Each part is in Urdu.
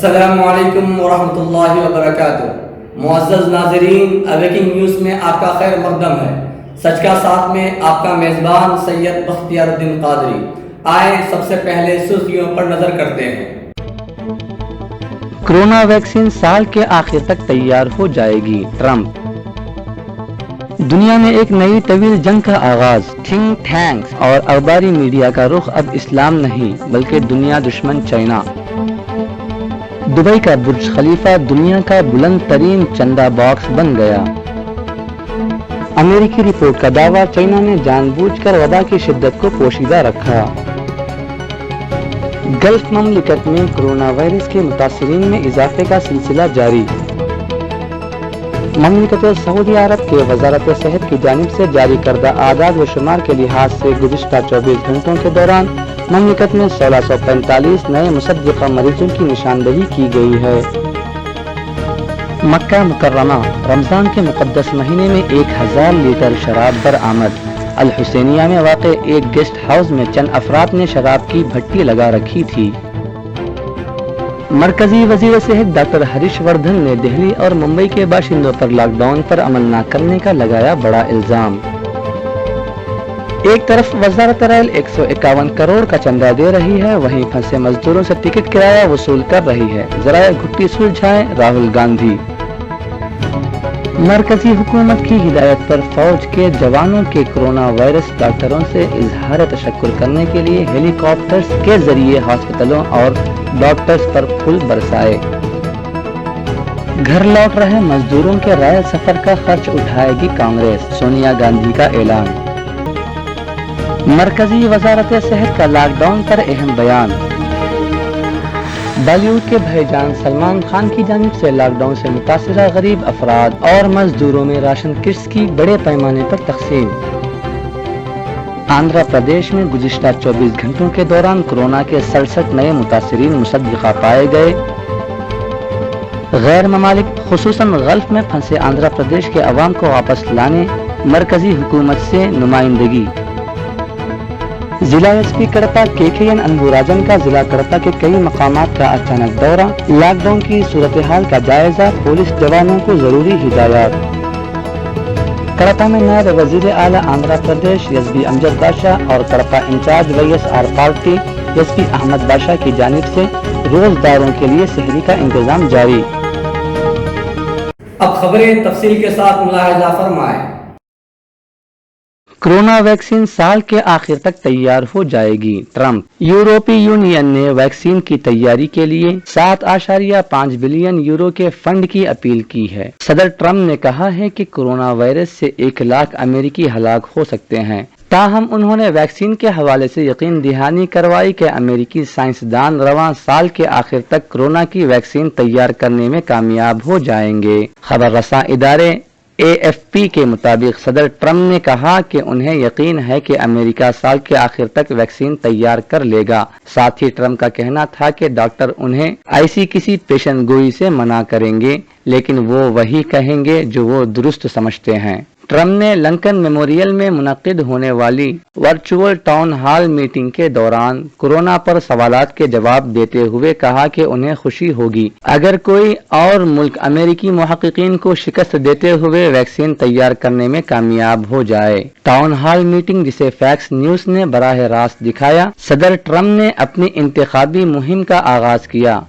السلام علیکم ورحمۃ اللہ وبرکاتہ۔ معزز ناظرین، اویکنگ نیوز میں آپ کا خیر مقدم ہے۔ سچ کا ساتھ میں آپ کا میزبان سید بختیار الدین قادری۔ آئیں سب سے پہلے سرخیوں پر نظر کرتے ہیں۔ کورونا ویکسین سال کے آخر تک تیار ہو جائے گی، ٹرمپ۔ دنیا میں ایک نئی طویل جنگ کا آغاز، تھنک ٹینکس اور اخباری میڈیا کا رخ اب اسلام نہیں بلکہ دنیا دشمن چائنا۔ دبئی کا برج خلیفہ دنیا کا بلند ترین چندہ باکس بن گیا۔ امریکی رپورٹ کا دعویٰ، چائنا نے جان بوجھ کر وبا کی شدت کو پوشیدہ رکھا۔ گلف مملکت میں کورونا وائرس کے متاثرین میں اضافے کا سلسلہ جاری۔ مملکت سعودی عرب کے وزارت صحت کی جانب سے جاری کردہ اعداد و شمار کے لحاظ سے گزشتہ 24 گھنٹوں کے دوران مملکت میں 1645 نئے مصدقہ مریضوں کی نشاندہی کی گئی ہے۔ مکہ مکرمہ، رمضان کے مقدس مہینے میں 1000 لیٹر شراب برآمد۔ الحسینیہ میں واقع ایک گیسٹ ہاؤس میں چند افراد نے شراب کی بھٹی لگا رکھی تھی۔ مرکزی وزیر صحت ڈاکٹر ہریش وردھن نے دہلی اور ممبئی کے باشندوں پر لاک ڈاؤن پر عمل نہ کرنے کا لگایا بڑا الزام۔ ایک طرف وزارت ریل 151 کروڑ کا چندہ دے رہی ہے، وہیں پھنسے مزدوروں سے ٹکٹ کرایہ وصول کر رہی ہے، ذرائع گھٹی سلجھائیں راہل گاندھی۔ مرکزی حکومت کی ہدایت پر فوج کے جوانوں کے کورونا وائرس ڈاکٹروں سے اظہار تشکر کرنے کے لیے ہیلی کاپٹرز کے ذریعے ہاسپٹلوں اور ڈاکٹرز پر پھول برسائے۔ گھر لوٹ رہے مزدوروں کے رائل سفر کا خرچ اٹھائے گی کانگریس، سونیا گاندھی کا اعلان۔ مرکزی وزارت صحت کا لاک ڈاؤن پر اہم بیان۔ بالی ووڈ کے بھائی جان سلمان خان کی جانب سے لاک ڈاؤن سے متاثرہ غریب افراد اور مزدوروں میں راشن کٹس کی بڑے پیمانے پر تقسیم۔ آندھرا پردیش میں گزشتہ 24 گھنٹوں کے دوران کورونا کے 67 نئے متاثرین مصدقہ پائے گئے۔ غیر ممالک خصوصاً غلف میں پھنسے آندھرا پردیش کے عوام کو واپس لانے مرکزی حکومت سے نمائندگی۔ ضلع ایس پی کڑپا KKN انبوراجن کا ضلع کڑپا کے کئی مقامات کا اچانک دورہ، لاک ڈاؤن کی صورتحال کا جائزہ، پولیس جوانوں کو ضروری ہدایات۔ کڑپا میں نائب وزیر اعلیٰ آندھرا پردیش SB امجد بادشاہ اور Kadapa incharge YSR party SP Ahmed Badshah کی جانب سے روزداروں کے لیے سحری کا انتظام جاری۔ اب خبریں تفصیل کے ساتھ ملاحظہ فرمائیں۔ کورونا ویکسین سال کے آخر تک تیار ہو جائے گی، ٹرمپ۔ یورپی یونین نے ویکسین کی تیاری کے لیے 7.5 بلین یورو کے فنڈ کی اپیل کی ہے۔ صدر ٹرمپ نے کہا ہے کہ کورونا وائرس سے 1 لاکھ امریکی ہلاک ہو سکتے ہیں، تاہم انہوں نے ویکسین کے حوالے سے یقین دہانی کروائی کہ امریکی سائنسدان رواں سال کے آخر تک کورونا کی ویکسین تیار کرنے میں کامیاب ہو جائیں گے۔ خبر رساں ادارے AFP کے مطابق صدر ٹرمپ نے کہا کہ انہیں یقین ہے کہ امریکہ سال کے آخر تک ویکسین تیار کر لے گا۔ ساتھ ہی ٹرمپ کا کہنا تھا کہ ڈاکٹر انہیں ایسی کسی پیشن گوئی سے منع کریں گے، لیکن وہ وہی کہیں گے جو وہ درست سمجھتے ہیں۔ ٹرمپ نے لنکن میموریل میں منعقد ہونے والی ورچوئل ٹاؤن ہال میٹنگ کے دوران کورونا پر سوالات کے جواب دیتے ہوئے کہا کہ انہیں خوشی ہوگی اگر کوئی اور ملک امریکی محققین کو شکست دیتے ہوئے ویکسین تیار کرنے میں کامیاب ہو جائے۔ ٹاؤن ہال میٹنگ، جسے فیکس نیوز نے براہ راست دکھایا، صدر ٹرمپ نے اپنی انتخابی مہم کا آغاز کیا۔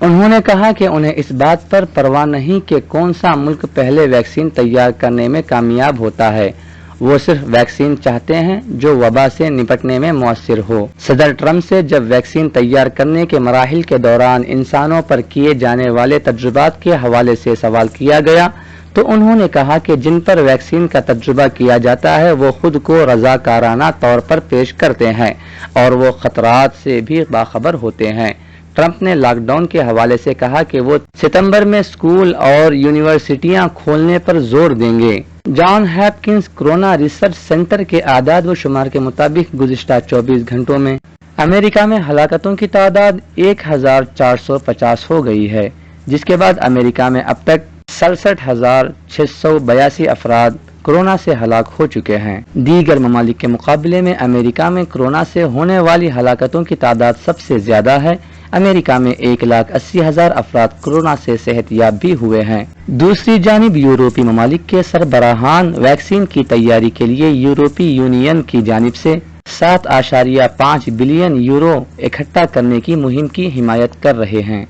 انہوں نے کہا کہ انہیں اس بات پر پرواہ نہیں کہ کون سا ملک پہلے ویکسین تیار کرنے میں کامیاب ہوتا ہے، وہ صرف ویکسین چاہتے ہیں جو وبا سے نپٹنے میں مؤثر ہو۔ صدر ٹرمپ سے جب ویکسین تیار کرنے کے مراحل کے دوران انسانوں پر کیے جانے والے تجربات کے حوالے سے سوال کیا گیا تو انہوں نے کہا کہ جن پر ویکسین کا تجربہ کیا جاتا ہے وہ خود کو رضاکارانہ طور پر پیش کرتے ہیں اور وہ خطرات سے بھی باخبر ہوتے ہیں۔ ٹرمپ نے لاک ڈاؤن کے حوالے سے کہا کہ وہ ستمبر میں اسکول اور یونیورسٹیاں کھولنے پر زور دیں گے۔ جان ہاپکنس کورونا ریسرچ سینٹر کے اعداد و شمار کے مطابق گزشتہ 24 گھنٹوں میں امریکہ میں ہلاکتوں کی تعداد 1450 ہو گئی ہے، جس کے بعد امریکہ میں اب تک 67,682 افراد کورونا سے ہلاک ہو چکے ہیں۔ دیگر ممالک کے مقابلے میں امریکہ میں کورونا سے ہونے والی ہلاکتوں کی تعداد سب سے زیادہ ہے۔ امریکہ میں 1,80,000 افراد کورونا سے صحت یاب بھی ہوئے ہیں۔ دوسری جانب یورپی ممالک کے سربراہان ویکسین کی تیاری کے لیے یورپی یونین کی جانب سے 7.5 بلین یورو اکٹھا کرنے کی مہم کی حمایت کر رہے ہیں۔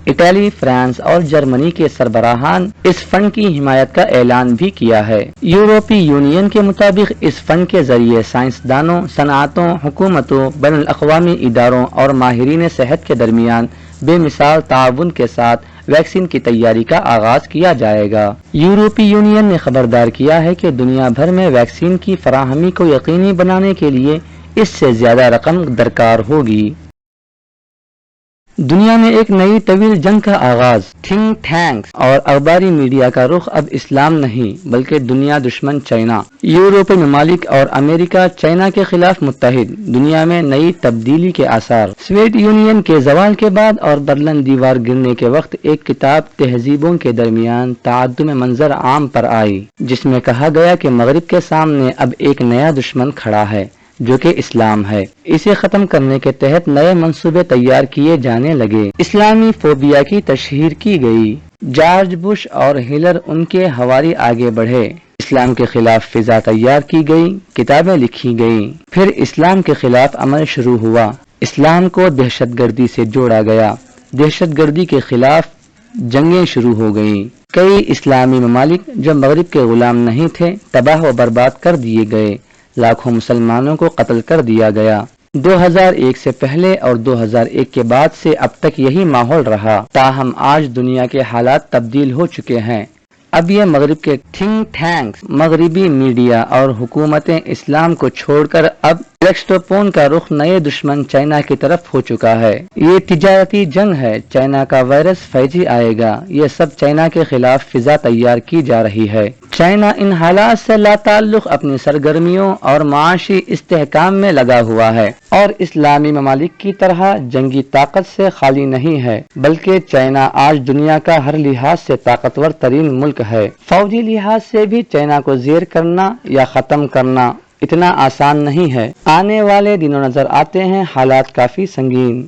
اٹلی، فرانس اور جرمنی کے سربراہان اس فنڈ کی حمایت کا اعلان بھی کیا ہے۔ یورپی یونین کے مطابق اس فنڈ کے ذریعے سائنسدانوں، صنعتوں، حکومتوں، بین الاقوامی اداروں اور ماہرین صحت کے درمیان بے مثال تعاون کے ساتھ ویکسین کی تیاری کا آغاز کیا جائے گا۔ یورپی یونین نے خبردار کیا ہے کہ دنیا بھر میں ویکسین کی فراہمی کو یقینی بنانے کے لیے اس سے زیادہ رقم درکار ہوگی۔ دنیا میں ایک نئی طویل جنگ کا آغاز۔ تھنک ٹینکس اور اخباری میڈیا کا رخ اب اسلام نہیں بلکہ دنیا دشمن چائنا۔ یورپی ممالک اور امریکہ چائنا کے خلاف متحد، دنیا میں نئی تبدیلی کے آثار۔ سوویت یونین کے زوال کے بعد اور برلن دیوار گرنے کے وقت ایک کتاب تہذیبوں کے درمیان تعدد منظر عام پر آئی، جس میں کہا گیا کہ مغرب کے سامنے اب ایک نیا دشمن کھڑا ہے جو کہ اسلام ہے۔ اسے ختم کرنے کے تحت نئے منصوبے تیار کیے جانے لگے۔ اسلامی فوبیا کی تشہیر کی گئی۔ جارج بش اور ہلر ان کے حواری آگے بڑھے۔ اسلام کے خلاف فضا تیار کی گئی، کتابیں لکھی گئیں۔ پھر اسلام کے خلاف عمل شروع ہوا۔ اسلام کو دہشت گردی سے جوڑا گیا۔ دہشت گردی کے خلاف جنگیں شروع ہو گئیں۔ کئی اسلامی ممالک جو مغرب کے غلام نہیں تھے تباہ و برباد کر دیے گئے۔ لاکھوں مسلمانوں کو قتل کر دیا گیا۔ 2001 سے پہلے اور 2001 کے بعد سے اب تک یہی ماحول رہا، تاہم آج دنیا کے حالات تبدیل ہو چکے ہیں۔ اب یہ مغرب کے تھنک ٹینکس، مغربی میڈیا اور حکومتیں اسلام کو چھوڑ کر اب ایکسٹوپون کا رخ نئے دشمن چائنا کی طرف ہو چکا ہے۔ یہ تجارتی جنگ ہے، چائنا کا وائرس فیضی آئے گا، یہ سب چائنا کے خلاف فضا تیار کی جا رہی ہے۔ چائنا ان حالات سے لا تعلق اپنی سرگرمیوں اور معاشی استحکام میں لگا ہوا ہے اور اسلامی ممالک کی طرح جنگی طاقت سے خالی نہیں ہے، بلکہ چائنا آج دنیا کا ہر لحاظ سے طاقتور ترین ملک ہے۔ فوجی لحاظ سے بھی چائنا کو زیر کرنا یا ختم کرنا اتنا آسان نہیں ہے۔ آنے والے دنوں نظر آتے ہیں حالات کافی سنگین۔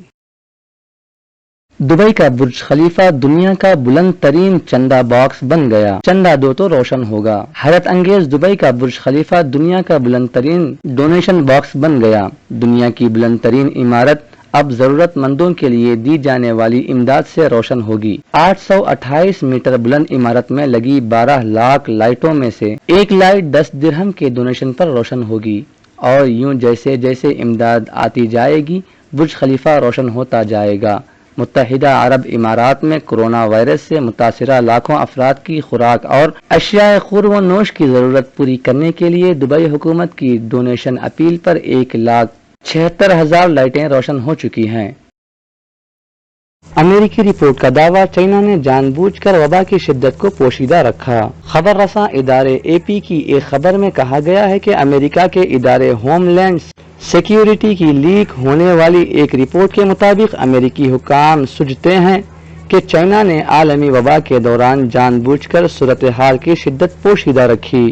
دبئی کا برج خلیفہ دنیا کا بلند ترین چندہ باکس بن گیا۔ چندہ دو تو روشن ہوگا۔ حیرت انگیز دبئی کا برج خلیفہ دنیا کا بلند ترین ڈونیشن باکس بن گیا۔ دنیا کی بلند ترین عمارت اب ضرورت مندوں کے لیے دی جانے والی امداد سے روشن ہوگی۔ 828 میٹر بلند عمارت میں لگی 12 لاکھ لائٹوں میں سے ایک لائٹ 10 درہم کے ڈونیشن پر روشن ہوگی، اور یوں جیسے جیسے امداد آتی جائے گی برج خلیفہ روشن ہوتا جائے گا۔ متحدہ عرب امارات میں کورونا وائرس سے متاثرہ لاکھوں افراد کی خوراک اور اشیاء خور و نوش کی ضرورت پوری کرنے کے لیے دبئی حکومت کی ڈونیشن اپیل پر 1,76,000 لائٹیں روشن ہو چکی ہیں۔ امریکی رپورٹ کا دعویٰ، چائنا نے جان بوجھ کر وبا کی شدت کو پوشیدہ رکھا۔ خبر رساں ادارے اے پی کی ایک خبر میں کہا گیا ہے کہ امریکہ کے ادارے ہوم لینڈ سیکیورٹی کی لیک ہونے والی ایک رپورٹ کے مطابق امریکی حکام سمجھتے ہیں کہ چائنا نے عالمی وبا کے دوران جان بوجھ کر صورتحال کی شدت پوشیدہ رکھی۔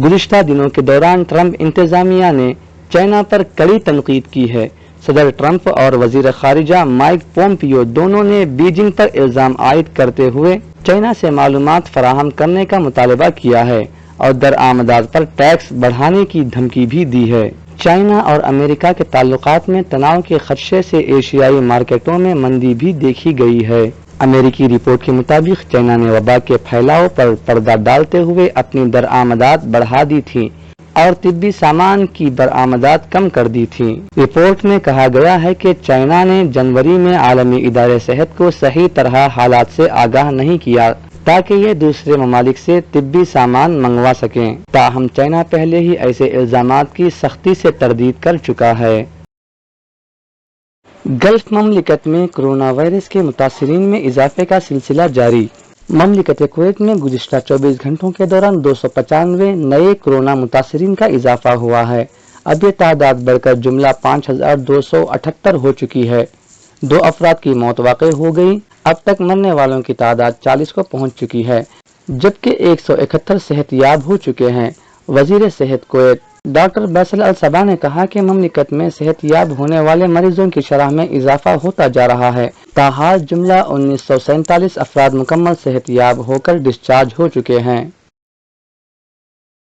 گزشتہ دنوں کے دوران ٹرمپ انتظامیہ نے چائنا پر کڑی تنقید کی ہے۔ صدر ٹرمپ اور وزیر خارجہ مائک پومپیو دونوں نے بیجنگ پر الزام عائد کرتے ہوئے چائنا سے معلومات فراہم کرنے کا مطالبہ کیا ہے اور درآمدات پر ٹیکس بڑھانے کی دھمکی بھی دی ہے۔ چائنا اور امریکہ کے تعلقات میں تناؤ کے خدشے سے ایشیائی مارکیٹوں میں مندی بھی دیکھی گئی ہے۔ امریکی رپورٹ کے مطابق چائنا نے وبا کے پھیلاؤ پر پردہ ڈالتے ہوئے اپنی درآمدات بڑھا دی تھی اور طبی سامان کی برآمدات کم کر دی تھی۔ رپورٹ میں کہا گیا ہے کہ چائنا نے جنوری میں عالمی ادارے صحت کو صحیح طرح حالات سے آگاہ نہیں کیا تاکہ یہ دوسرے ممالک سے طبی سامان منگوا سکیں، تاہم چائنا پہلے ہی ایسے الزامات کی سختی سے تردید کر چکا ہے۔ گلف مملکت میں کورونا وائرس کے متاثرین میں اضافے کا سلسلہ جاری۔ مملکت کویت میں گزشتہ 24 گھنٹوں کے دوران 295 نئے کورونا متاثرین کا اضافہ ہوا ہے۔ اب یہ تعداد بڑھ کر جملہ 5278 ہو چکی ہے۔ 2 افراد کی موت واقع ہو گئی۔ اب تک مرنے والوں کی تعداد 40 کو پہنچ چکی ہے، جبکہ 171 صحت یاب ہو چکے ہیں۔ وزیر صحت کویت ڈاکٹر بیسل الصبا نے کہا کہ مملکت میں صحت یاب ہونے والے مریضوں کی شرح میں اضافہ ہوتا جا رہا ہے۔ تاحال جملہ 1947 افراد مکمل صحت یاب ہو کر ڈسچارج ہو چکے ہیں۔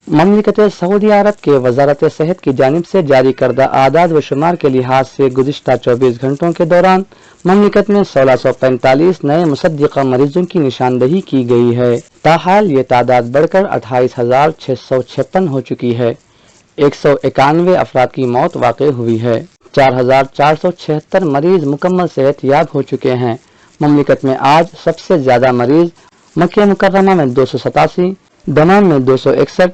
مملکت سعودی عرب کے وزارت صحت کی جانب سے جاری کردہ اعداد و شمار کے لحاظ سے گزشتہ 24 گھنٹوں کے دوران مملکت میں 1645 نئے مصدقہ مریضوں کی نشاندہی کی گئی ہے۔ تاحال یہ تعداد بڑھ کر 28,656 ہو چکی ہے۔ 191 افراد کی موت واقع ہوئی ہے۔ 4,476 مریض مکمل صحت یاب ہو چکے ہیں۔ مملکت میں آج سب سے زیادہ مریض مکہ مکرمہ میں 287، دمام میں 261،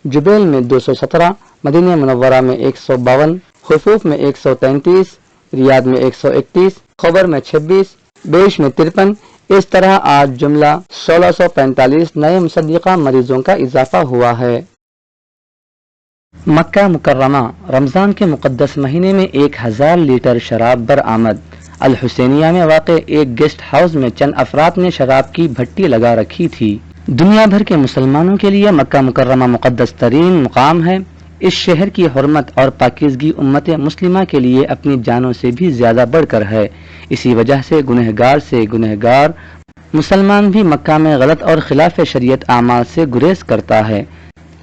جبیل میں 217، مدینہ منورہ میں 152، خفوف میں 133، ریاض میں 131، خبر میں 26، بیش میں 53۔ اس طرح آج جملہ 1645 نئے مصدقہ مریضوں کا اضافہ ہوا ہے۔ مکہ مکرمہ رمضان کے مقدس مہینے میں 1000 لیٹر شراب برآمد۔ الحسینیہ میں واقع ایک گیسٹ ہاؤس میں چند افراد نے شراب کی بھٹی لگا رکھی تھی۔ دنیا بھر کے مسلمانوں کے لیے مکہ مکرمہ مقدس ترین مقام ہے۔ اس شہر کی حرمت اور پاکیزگی امت مسلمہ کے لیے اپنی جانوں سے بھی زیادہ بڑھ کر ہے۔ اسی وجہ سے گنہگار مسلمان بھی مکہ میں غلط اور خلاف شریعت اعمال سے گریز کرتا ہے۔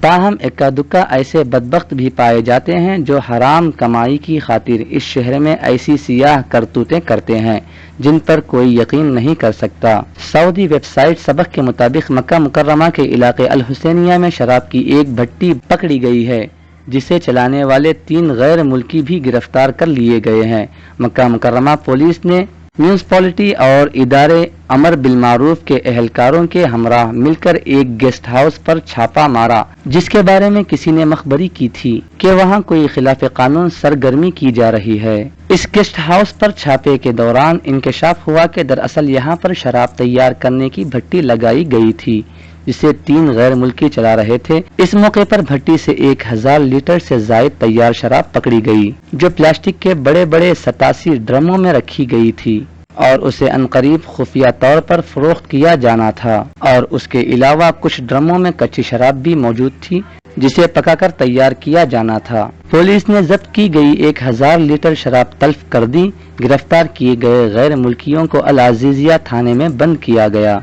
تاہم اکا دکا ایسے بدبخت بھی پائے جاتے ہیں جو حرام کمائی کی خاطر اس شہر میں ایسی سیاہ کرتوتیں کرتے ہیں جن پر کوئی یقین نہیں کر سکتا۔ سعودی ویب سائٹ سبق کے مطابق مکہ مکرمہ کے علاقے الحسینیہ میں شراب کی ایک بھٹی پکڑی گئی ہے جسے چلانے والے 3 غیر ملکی بھی گرفتار کر لیے گئے ہیں۔ مکہ مکرمہ پولیس نے میونسپلٹی اور ادارے امر بالمعروف کے اہلکاروں کے ہمراہ مل کر ایک گیسٹ ہاؤس پر چھاپا مارا جس کے بارے میں کسی نے مخبری کی تھی کہ وہاں کوئی خلاف قانون سرگرمی کی جا رہی ہے۔ اس گیسٹ ہاؤس پر چھاپے کے دوران انکشاف ہوا کہ دراصل یہاں پر شراب تیار کرنے کی بھٹی لگائی گئی تھی جسے 3 غیر ملکی چلا رہے تھے۔ اس موقع پر بھٹی سے 1000 لیٹر سے زائد تیار شراب پکڑی گئی جو پلاسٹک کے بڑے بڑے 87 ڈرموں میں رکھی گئی تھی اور اسے عنقریب خفیہ طور پر فروخت کیا جانا تھا، اور اس کے علاوہ کچھ ڈرموں میں کچی شراب بھی موجود تھی جسے پکا کر تیار کیا جانا تھا۔ پولیس نے ضبط کی گئی 1000 لیٹر شراب تلف کر دی۔ گرفتار کیے گئے غیر ملکیوں کو العزیزیہ تھانے میں بند کیا گیا۔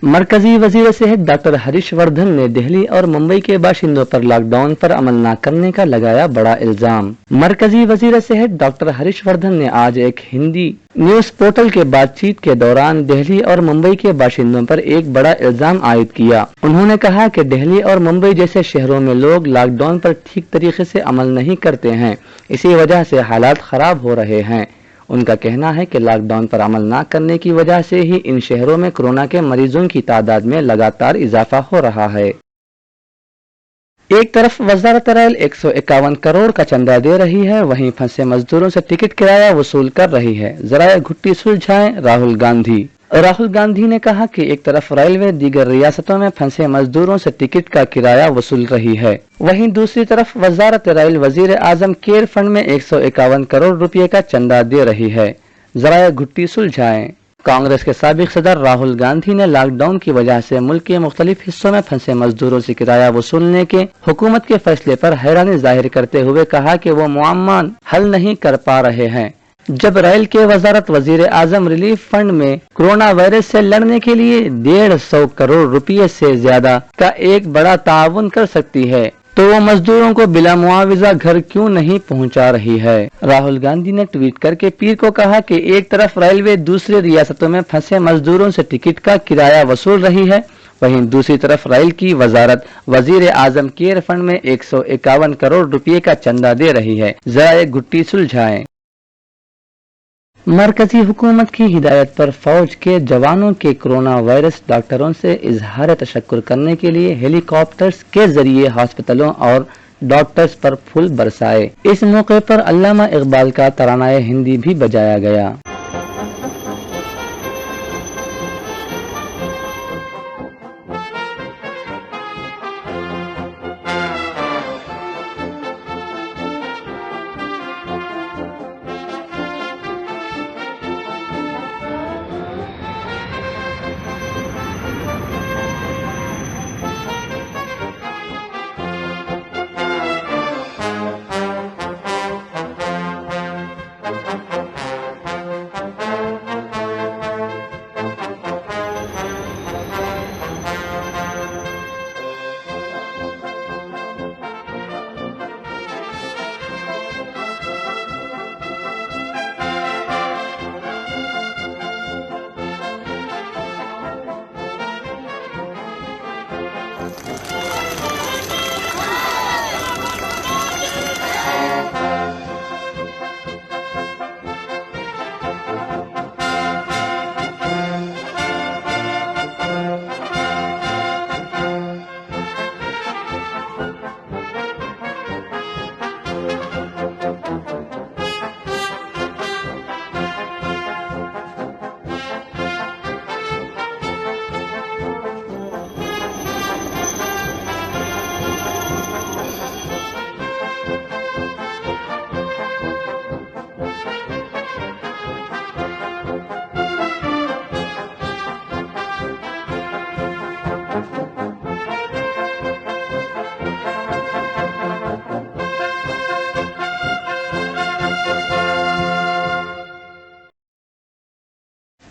مرکزی وزیر صحت ڈاکٹر ہریش وردھن نے دہلی اور ممبئی کے باشندوں پر لاک ڈاؤن پر عمل نہ کرنے کا لگایا بڑا الزام۔ مرکزی وزیر صحت ڈاکٹر ہریش وردھن نے آج ایک ہندی نیوز پورٹل کے بات چیت کے دوران دہلی اور ممبئی کے باشندوں پر ایک بڑا الزام عائد کیا۔ انہوں نے کہا کہ دہلی اور ممبئی جیسے شہروں میں لوگ لاک ڈاؤن پر ٹھیک طریقے سے عمل نہیں کرتے ہیں، اسی وجہ سے حالات خراب ہو رہے ہیں۔ ان کا کہنا ہے کہ لاک ڈاؤن پر عمل نہ کرنے کی وجہ سے ہی ان شہروں میں کورونا کے مریضوں کی تعداد میں لگاتار اضافہ ہو رہا ہے۔ ایک طرف وزارت ریل 151 کروڑ کا چندہ دے رہی ہے، وہیں پھنسے مزدوروں سے ٹکٹ کرایہ وصول کر رہی ہے۔ ذرائع گھٹی سلجھائیں راہل گاندھی نے کہا کہ ایک طرف ریلوے دیگر ریاستوں میں پھنسے مزدوروں سے ٹکٹ کا کرایہ وصول رہی ہے، وہیں دوسری طرف وزارت ریل وزیر اعظم کیئر فنڈ میں 151 کروڑ روپے کا چندہ دے رہی ہے۔ ذرائع گھٹی سلجھائیں۔ کانگریس کے سابق صدر راہل گاندھی نے لاک ڈاؤن کی وجہ سے ملک کے مختلف حصوں میں پھنسے مزدوروں سے کرایہ وصولنے کے حکومت کے فیصلے پر حیرانی ظاہر کرتے ہوئے کہا کہ وہ معمہ حل نہیں کر پا رہے ہیں، جب ریل کے وزارت وزیر اعظم ریلیف فنڈ میں کورونا وائرس سے لڑنے کے لیے 150 کروڑ روپے سے زیادہ کا ایک بڑا تعاون کر سکتی ہے تو وہ مزدوروں کو بلا معاوضہ گھر کیوں نہیں پہنچا رہی ہے۔ راہل گاندھی نے ٹویٹ کر کے پیر کو کہا کہ ایک طرف ریلوے دوسرے ریاستوں میں پھنسے مزدوروں سے ٹکٹ کا کرایہ وصول رہی ہے، وہیں دوسری طرف ریل کی وزارت وزیر اعظم کیئر فنڈ میں 151 کروڑ روپے کا چندہ دے رہی ہے۔ ذرائع گھٹی سلجھائیں۔ مرکزی حکومت کی ہدایت پر فوج کے جوانوں کے کورونا وائرس ڈاکٹروں سے اظہار تشکر کرنے کے لیے ہیلی کاپٹرز کے ذریعے ہاسپٹلوں اور ڈاکٹرز پر پھول برسائے۔ اس موقع پر علامہ اقبال کا ترانہ ہندی بھی بجایا گیا۔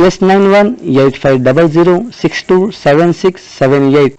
+91 8500 627678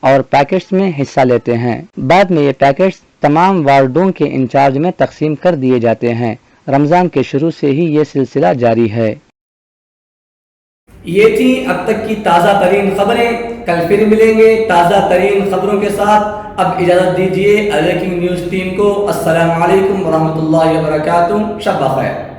اور پیکٹس میں حصہ لیتے ہیں۔ بعد میں یہ پیکٹس تمام وارڈوں کے انچارج میں تقسیم کر دیے جاتے ہیں۔ رمضان کے شروع سے ہی یہ سلسلہ جاری ہے۔ یہ تھی اب تک کی تازہ ترین خبریں۔ کل پھر ملیں گے تازہ ترین خبروں کے ساتھ۔ اب اجازت دیجیے اویکنگ نیوز ٹیم کو۔ السلام علیکم ورحمۃ اللہ وبرکاتہ۔ شب بخیر۔